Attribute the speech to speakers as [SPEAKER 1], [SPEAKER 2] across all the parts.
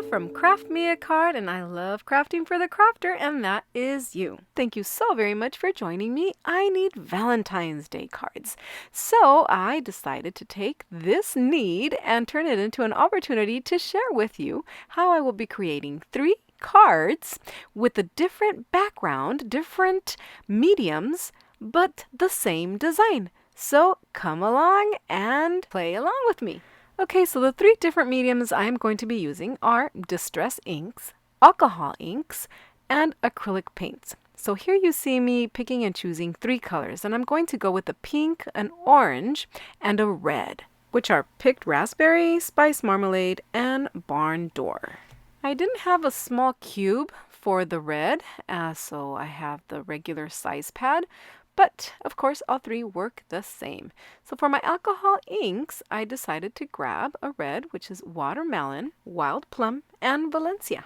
[SPEAKER 1] from Craft Me a Card, and I love crafting for the crafter, and that is you. Thank you so very much for joining me. I need Valentine's Day cards. So I decided to take this need and turn it into an opportunity to share with you how I will be creating 3 cards with a different background, different mediums, but the same design. So come along and play along with me. Okay, so the 3 different mediums I'm going to be using are distress inks, alcohol inks, and acrylic paints. So here you see me picking and choosing 3 colors, and I'm going to go with a pink, an orange, and a red, which are picked raspberry, spice marmalade, and barn door. I didn't have a small cube for the red, so I have the regular size pad. But, of course, all 3 work the same. So for my alcohol inks, I decided to grab a red, which is watermelon, wild plum, and Valencia.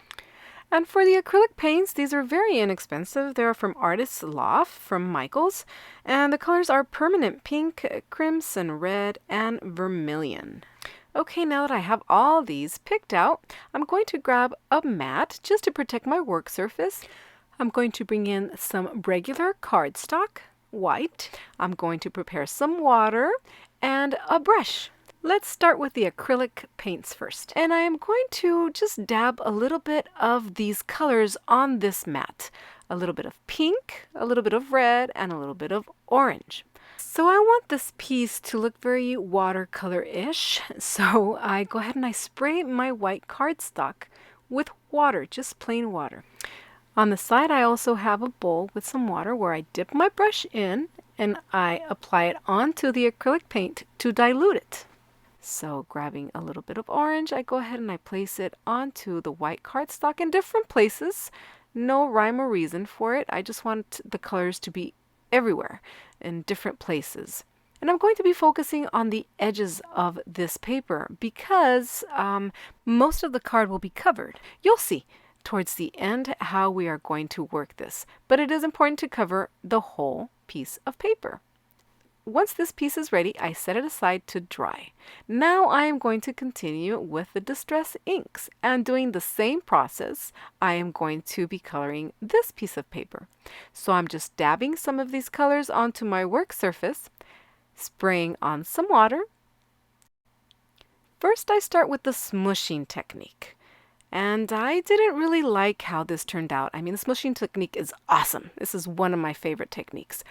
[SPEAKER 1] And for the acrylic paints, these are very inexpensive. They're from Artist's Loft, from Michaels. And the colors are permanent pink, crimson red, and vermilion. Okay, now that I have all these picked out, I'm going to grab a mat just to protect my work surface. I'm going to bring in some regular cardstock, white. I'm going to prepare some water and a brush. Let's start with the acrylic paints first. And I am going to just dab a little bit of these colors on this mat. A little bit of pink, a little bit of red, and a little bit of orange. So I want this piece to look very watercolor-ish. So I go ahead and I spray my white cardstock with water, just plain water. On the side, I also have a bowl with some water where I dip my brush in and I apply it onto the acrylic paint to dilute it. So grabbing a little bit of orange, I go ahead and I place it onto the white cardstock in different places. No rhyme or reason for it. I just want the colors to be everywhere in different places. And I'm going to be focusing on the edges of this paper because most of the card will be covered. You'll see towards the end how we are going to work this, but it is important to cover the whole piece of paper. Once this piece is ready, I set it aside to dry. Now I am going to continue with the distress inks, and doing the same process, I am going to be coloring this piece of paper. So I'm just dabbing some of these colors onto my work surface, spraying on some water. First I start with the smooshing technique. And I didn't really like how this turned out. I mean, the smooshing technique is awesome. This is one of my favorite techniques.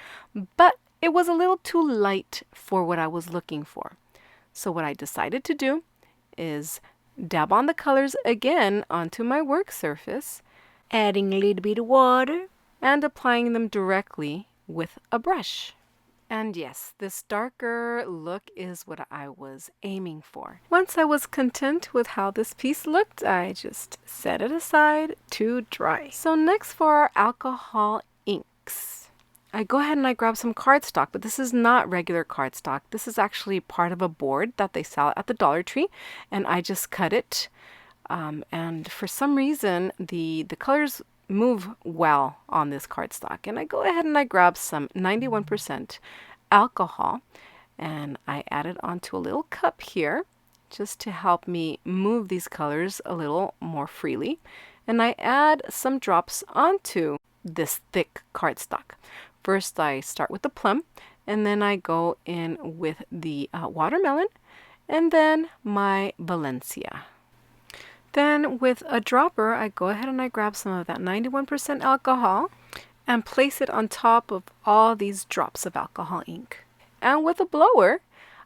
[SPEAKER 1] But it was a little too light for what I was looking for. So what I decided to do is dab on the colors again onto my work surface, adding a little bit of water, and applying them directly with a brush. And yes, this darker look is what I was aiming for. Once I was content with how this piece looked, I just set it aside to dry. So next for our alcohol inks. I go ahead and I grab some cardstock, but this is not regular cardstock. This is actually part of a board that they sell at the Dollar Tree, and I just cut it. And for some reason, the colors move well on this cardstock, and I go ahead and I grab some 91% alcohol and I add it onto a little cup here just to help me move these colors a little more freely, and I add some drops onto this thick cardstock. First I start with the plum, and then I go in with the watermelon, and then my Valencia. Then with a dropper, I go ahead and I grab some of that 91% alcohol and place it on top of all these drops of alcohol ink. And with a blower,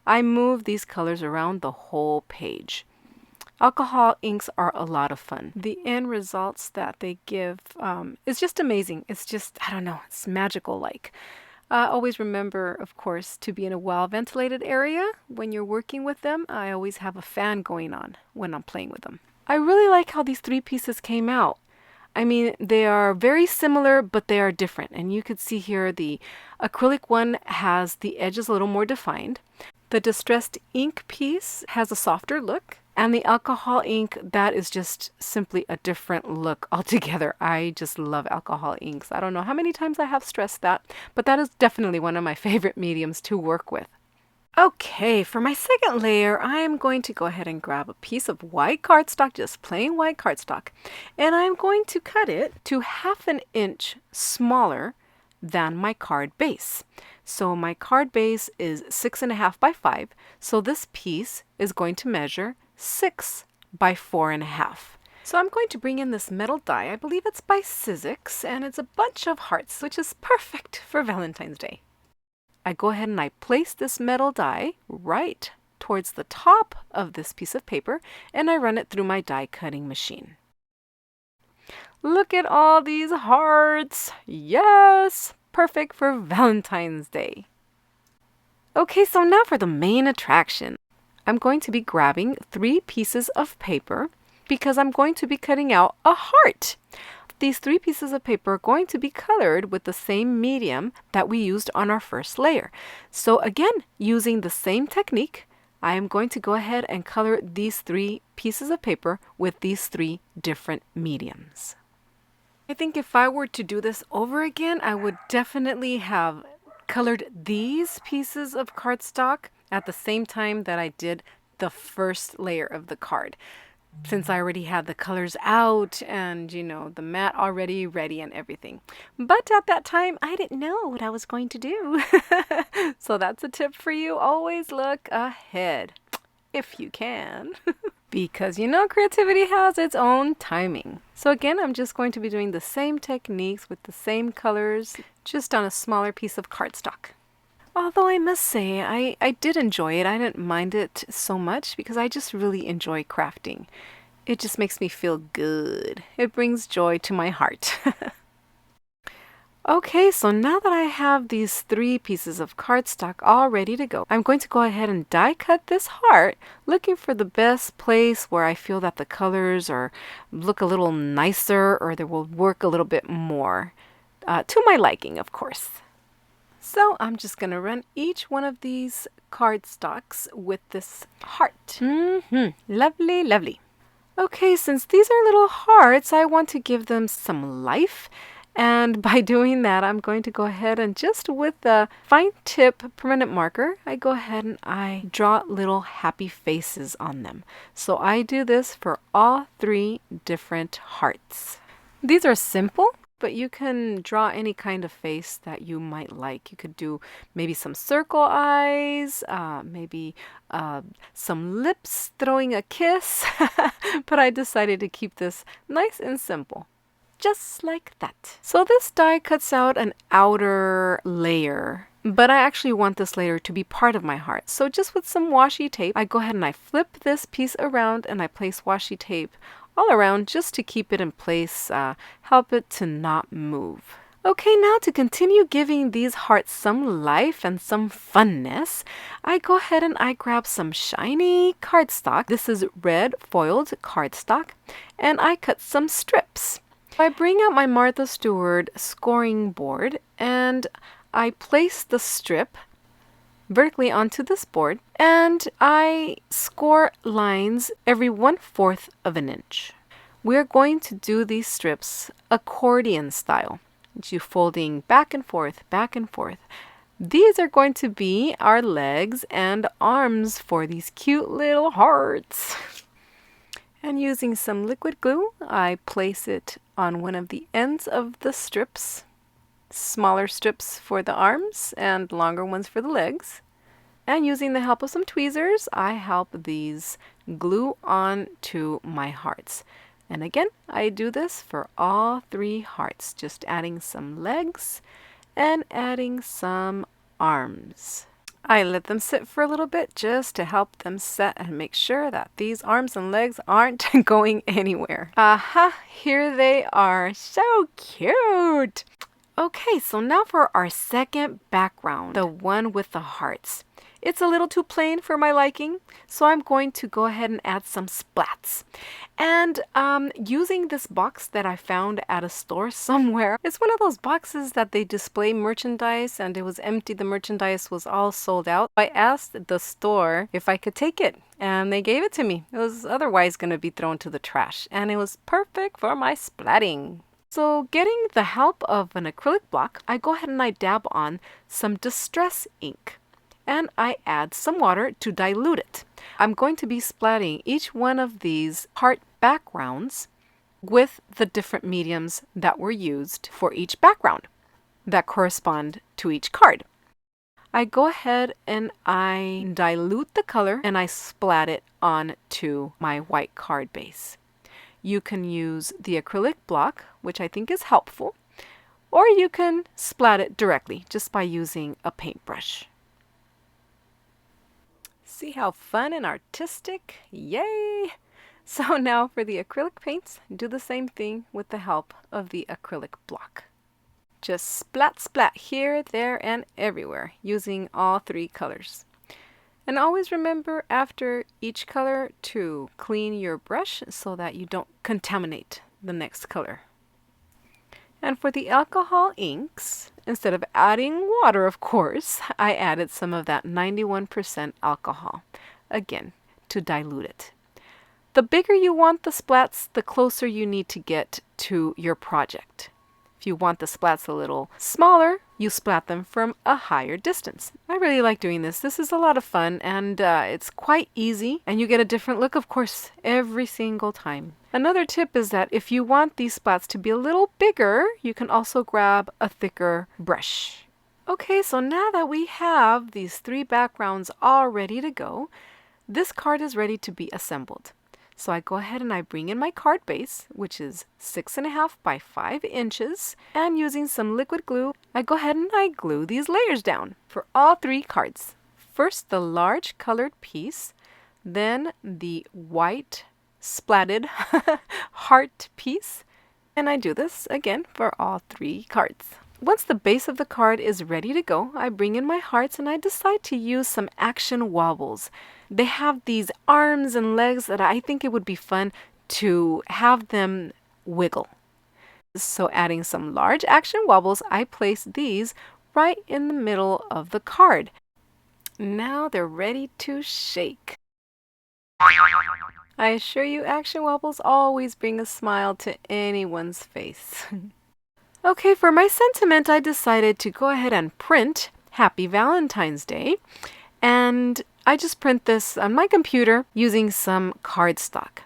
[SPEAKER 1] I move these colors around the whole page. Alcohol inks are a lot of fun. The end results that they give is just amazing. It's just, I don't know, it's magical like. Always remember, of course, to be in a well-ventilated area when you're working with them. I always have a fan going on when I'm playing with them. I really like how these 3 pieces came out. I mean, they are very similar, but they are different. And you could see here the acrylic one has the edges a little more defined. The distressed ink piece has a softer look. And the alcohol ink, that is just simply a different look altogether. I just love alcohol inks. I don't know how many times I have stressed that, but that is definitely one of my favorite mediums to work with. Okay, for my second layer, I'm going to go ahead and grab a piece of white cardstock, just plain white cardstock, and I'm going to cut it to 1/2 inch smaller than my card base. So my card base is 6.5 by 5, so this piece is going to measure 6 by 4.5. So I'm going to bring in this metal die. I believe it's by Sizzix, and it's a bunch of hearts, which is perfect for Valentine's Day. I go ahead and I place this metal die right towards the top of this piece of paper, and I run it through my die cutting machine. Look at all these hearts! Yes! Perfect for Valentine's Day. Okay, so now for the main attraction. I'm going to be grabbing 3 pieces of paper because I'm going to be cutting out a heart. These 3 pieces of paper are going to be colored with the same medium that we used on our first layer. So again, using the same technique, I am going to go ahead and color these 3 pieces of paper with these 3 different mediums. I think if I were to do this over again, I would definitely have colored these pieces of cardstock at the same time that I did the first layer of the card, since I already had the colors out and, the mat already ready and everything. But at that time, I didn't know what I was going to do. So that's a tip for you. Always look ahead, if you can. Because creativity has its own timing. So again, I'm just going to be doing the same techniques with the same colors, just on a smaller piece of cardstock. Although I must say, I did enjoy it. I didn't mind it so much because I just really enjoy crafting. It just makes me feel good. It brings joy to my heart. Okay, so now that I have these 3 pieces of cardstock all ready to go, I'm going to go ahead and die cut this heart, looking for the best place where I feel that the colors look a little nicer or they will work a little bit more, to my liking, of course. So I'm just going to run each one of these cardstocks with this heart. Lovely, lovely. Okay, since these are little hearts, I want to give them some life. And by doing that, I'm going to go ahead and just with the fine tip permanent marker, I go ahead and I draw little happy faces on them. So I do this for all 3 different hearts. These are simple, but you can draw any kind of face that you might like. You could do maybe some circle eyes, maybe some lips throwing a kiss. But I decided to keep this nice and simple. Just like that. So this die cuts out an outer layer, but I actually want this layer to be part of my heart. So just with some washi tape, I go ahead and I flip this piece around and I place washi tape all around just to keep it in place, help it to not move. Okay, now to continue giving these hearts some life and some funness, I go ahead and I grab some shiny cardstock. This is red foiled cardstock, and I cut some strips. I bring out my Martha Stewart scoring board and I place the strip vertically onto this board and I score lines every 1/4 of an inch. We're going to do these strips accordion style, you folding back and forth, back and forth. These are going to be our legs and arms for these cute little hearts. And using some liquid glue, I place it on one of the ends of the strips, smaller strips for the arms and longer ones for the legs. And using the help of some tweezers, I help these glue on to my hearts. And again, I do this for all 3 hearts, just adding some legs and adding some arms. I let them sit for a little bit just to help them set and make sure that these arms and legs aren't going anywhere. Aha, here they are. So cute. Okay, so now for our second background, the one with the hearts. It's a little too plain for my liking, so I'm going to go ahead and add some splats. And using this box that I found at a store somewhere, it's one of those boxes that they display merchandise and it was empty. The merchandise was all sold out. I asked the store if I could take it and they gave it to me. It was otherwise going to be thrown to the trash and it was perfect for my splatting. So getting the help of an acrylic block, I go ahead and I dab on some distress ink. and I add some water to dilute it. I'm going to be splatting each one of these heart backgrounds with the different mediums that were used for each background that correspond to each card. I go ahead and I dilute the color and I splat it onto my white card base. You can use the acrylic block, which I think is helpful, or you can splat it directly just by using a paintbrush. See how fun and artistic? Yay! So now for the acrylic paints, do the same thing with the help of the acrylic block. Just splat, splat here, there, and everywhere using all three colors. And always remember after each color to clean your brush so that you don't contaminate the next color. And for the alcohol inks, instead of adding water, of course, I added some of that 91% alcohol, again, to dilute it. The bigger you want the splats, the closer you need to get to your project. If you want the splats a little smaller, you splat them from a higher distance. I really like doing this. This is a lot of fun, and it's quite easy, and you get a different look, of course, every single time. Another tip is that if you want these splats to be a little bigger, you can also grab a thicker brush. Okay, so now that we have these three backgrounds all ready to go, this card is ready to be assembled. So I go ahead and I bring in my card base, which is 6.5 by 5 inches, and using some liquid glue, I go ahead and I glue these layers down for all three cards. First the large colored piece, then the white splatted heart piece, and I do this again for all three cards. Once the base of the card is ready to go, I bring in my hearts and I decide to use some action wobbles. They have these arms and legs that I think it would be fun to have them wiggle. So adding some large action wobbles, I place these right in the middle of the card. Now they're ready to shake. I assure you, action wobbles always bring a smile to anyone's face. Okay, for my sentiment, I decided to go ahead and print Happy Valentine's Day. And I just print this on my computer using some cardstock.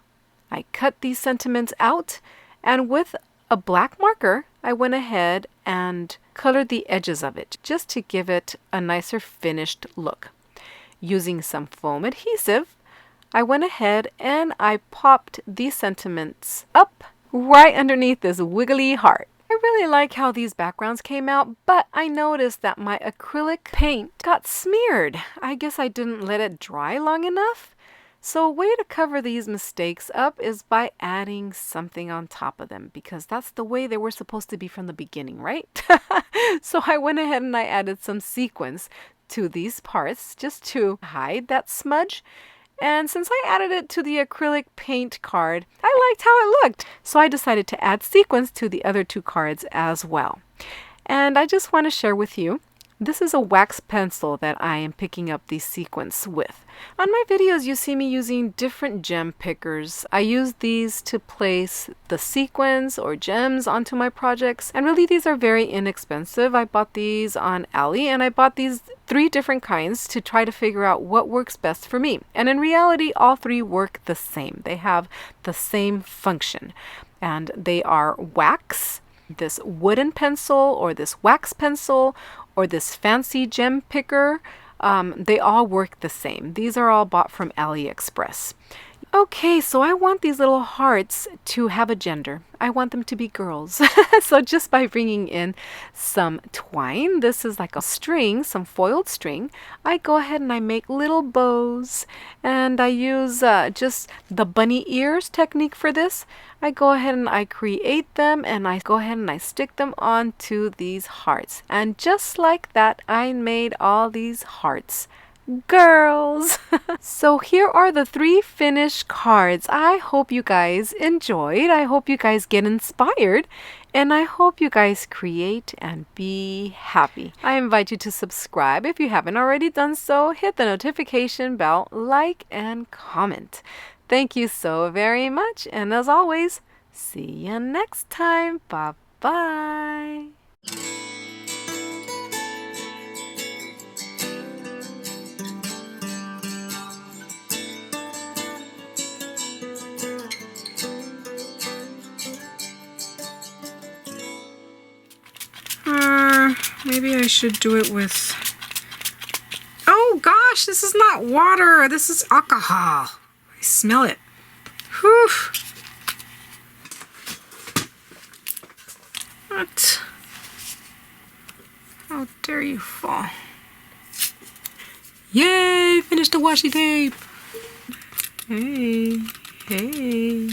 [SPEAKER 1] I cut these sentiments out, and with a black marker, I went ahead and colored the edges of it just to give it a nicer finished look. Using some foam adhesive, I went ahead and I popped these sentiments up right underneath this wiggly heart. I really like how these backgrounds came out, but I noticed that my acrylic paint got smeared. I guess I didn't let it dry long enough. So a way to cover these mistakes up is by adding something on top of them, because that's the way they were supposed to be from the beginning, right? So I went ahead and I added some sequins to these parts just to hide that smudge. And since I added it to the acrylic paint card, I liked how it looked. So I decided to add sequins to the other two cards as well. And I just want to share with you, this is a wax pencil that I am picking up these sequins with. On my videos, you see me using different gem pickers. I use these to place the sequins or gems onto my projects. And really, these are very inexpensive. I bought these on Aleene, and I bought these 3 different kinds to try to figure out what works best for me. And in reality, all 3 work the same. They have the same function. And they are wax, this wooden pencil, or this wax pencil, or this fancy gem picker. They all work the same. These are all bought from AliExpress. Okay, so I want these little hearts to have a gender. I want them to be girls. So just by bringing in some twine, this is like a string, some foiled string, I go ahead and I make little bows. And I use just the bunny ears technique for this. I go ahead and I create them, and I go ahead and I stick them onto these hearts. And just like that, I made all these hearts. Girls! So here are the 3 finished cards. I hope you guys enjoyed. I hope you guys get inspired. And I hope you guys create and be happy. I invite you to subscribe if you haven't already done so. Hit the notification bell, like, and comment. Thank you so very much. And as always, see you next time. Bye-bye.
[SPEAKER 2] Maybe I should do it with... Oh gosh, this is not water. This is alcohol. I smell it. Whew. What? How dare you fall? Yay! Finished the washi tape! Hey, hey.